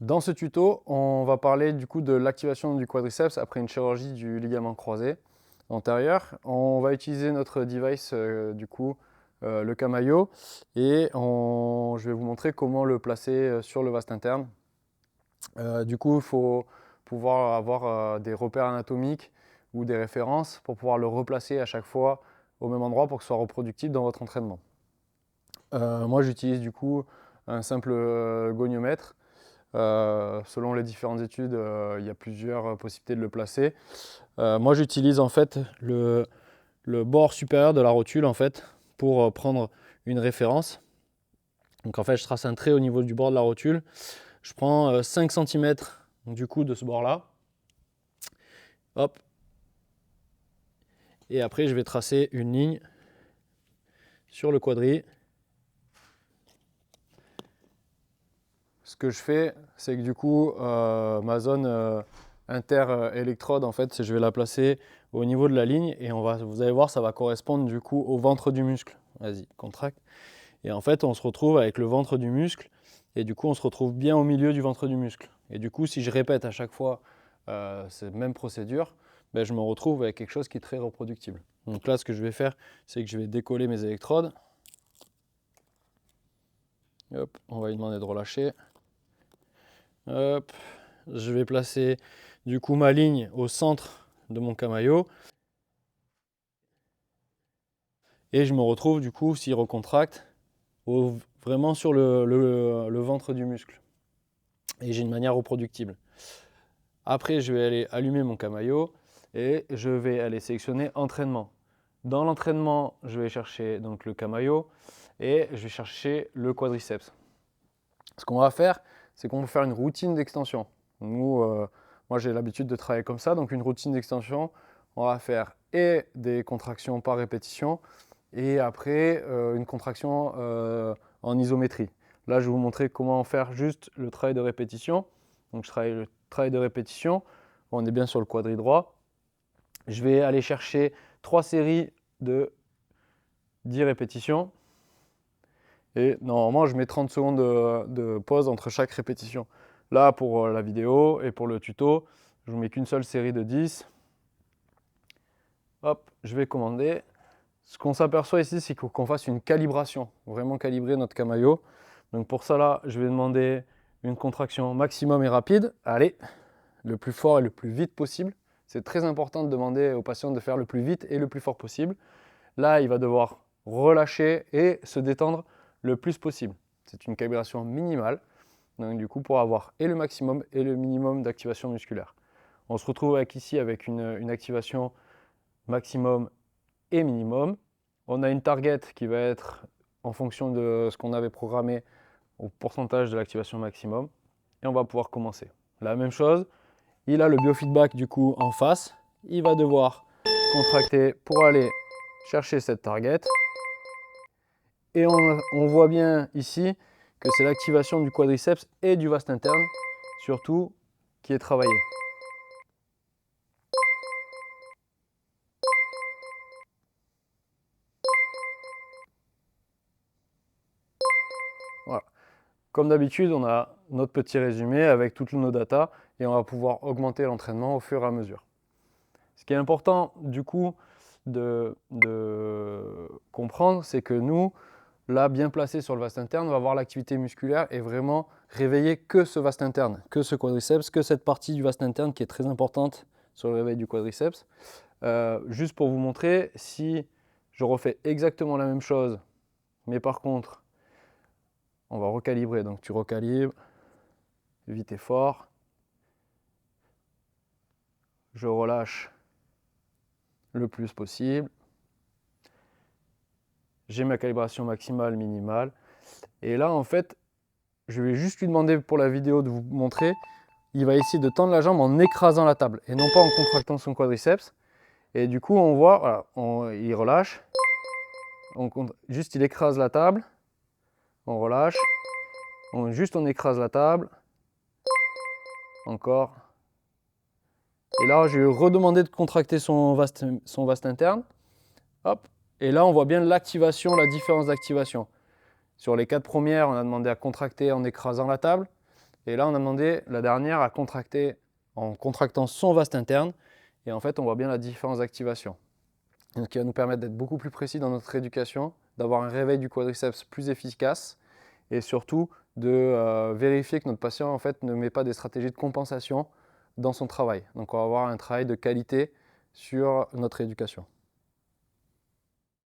Dans ce tuto, on va parler du coup de l'activation du quadriceps après une chirurgie du ligament croisé antérieur. On va utiliser notre device le Camayo et je vais vous montrer comment le placer sur le vaste interne. Du coup, il faut pouvoir avoir des repères anatomiques ou des références pour pouvoir le replacer à chaque fois au même endroit pour que ce soit reproductible dans votre entraînement. Moi, j'utilise du coup un simple goniomètre. Selon les différentes études, il y a plusieurs possibilités de le placer. Moi, j'utilise en fait le bord supérieur de la rotule en fait, pour prendre une référence. Donc en fait, je trace un trait au niveau du bord de la rotule. Je prends 5 cm du coup de ce bord-là. Hop. Et après, je vais tracer une ligne sur le quadri. Ce que je fais, c'est que du coup, ma zone inter-électrode, en fait, je vais la placer au niveau de la ligne et vous allez voir, ça va correspondre du coup au ventre du muscle. Vas-y, contracte. Et en fait, on se retrouve avec le ventre du muscle et du coup, on se retrouve bien au milieu du ventre du muscle. Et du coup, si je répète à chaque fois cette même procédure, ben, je me retrouve avec quelque chose qui est très reproductible. Donc là, ce que je vais faire, c'est que je vais décoller mes électrodes. Hop, on va lui demander de relâcher. Hop, je vais placer du coup ma ligne au centre de mon Camayo. Et je me retrouve du coup, s'il recontracte, vraiment sur le ventre du muscle. Et j'ai une manière reproductible. Après, je vais aller allumer mon Camayo et je vais aller sélectionner entraînement. Dans l'entraînement, je vais chercher donc le Camayo et je vais chercher le quadriceps. Ce qu'on va faire, c'est qu'on va faire une routine d'extension. Moi j'ai l'habitude de travailler comme ça, donc une routine d'extension, on va faire et des contractions par répétition et après une contraction en isométrie. Là, je vais vous montrer comment faire juste le travail de répétition. Donc je travaille le travail de répétition, on est bien sur le quadri droit. Je vais aller chercher 3 séries de 10 répétitions. Et normalement, je mets 30 secondes de pause entre chaque répétition. Là, pour la vidéo et pour le tuto, je ne mets qu'une seule série de 10. Hop, je vais commander. Ce qu'on s'aperçoit ici, c'est qu'on fasse une calibration, vraiment calibrer notre Camayo. Donc pour ça, là, je vais demander une contraction maximum et rapide. Allez, le plus fort et le plus vite possible. C'est très important de demander au patient de faire le plus vite et le plus fort possible. Là, il va devoir relâcher et se détendre le plus possible. C'est une calibration minimale, donc du coup pour avoir et le maximum et le minimum d'activation musculaire. On se retrouve ici avec une activation maximum et minimum. On a une target qui va être en fonction de ce qu'on avait programmé au pourcentage de l'activation maximum et on va pouvoir commencer. La même chose, il a le biofeedback du coup en face, il va devoir contracter pour aller chercher cette target. Et on voit bien ici que c'est l'activation du quadriceps et du vaste interne, surtout, qui est travaillée. Voilà. Comme d'habitude, on a notre petit résumé avec toutes nos datas et on va pouvoir augmenter l'entraînement au fur et à mesure. Ce qui est important du coup de comprendre, c'est que nous, là, bien placé sur le vaste interne, on va avoir l'activité musculaire et vraiment réveiller que ce vaste interne, que ce quadriceps, que cette partie du vaste interne qui est très importante sur le réveil du quadriceps. Juste pour vous montrer, si je refais exactement la même chose, mais par contre, on va recalibrer. Donc tu recalibres, vite et fort. Je relâche le plus possible. J'ai ma calibration maximale, minimale. Et là, en fait, je vais juste lui demander pour la vidéo de vous montrer. Il va essayer de tendre la jambe en écrasant la table et non pas en contractant son quadriceps. Et du coup, on voit, voilà, il relâche. Juste, il écrase la table. On relâche. Juste, on écrase la table. Encore. Et là, je vais lui redemander de contracter son vaste interne. Hop. Et là, on voit bien l'activation, la différence d'activation. Sur les 4 premières, on a demandé à contracter en écrasant la table. Et là, on a demandé la dernière à contracter en contractant son vaste interne. Et en fait, on voit bien la différence d'activation. Ce qui va nous permettre d'être beaucoup plus précis dans notre rééducation, d'avoir un réveil du quadriceps plus efficace et surtout de vérifier que notre patient en fait, ne met pas des stratégies de compensation dans son travail. Donc on va avoir un travail de qualité sur notre rééducation.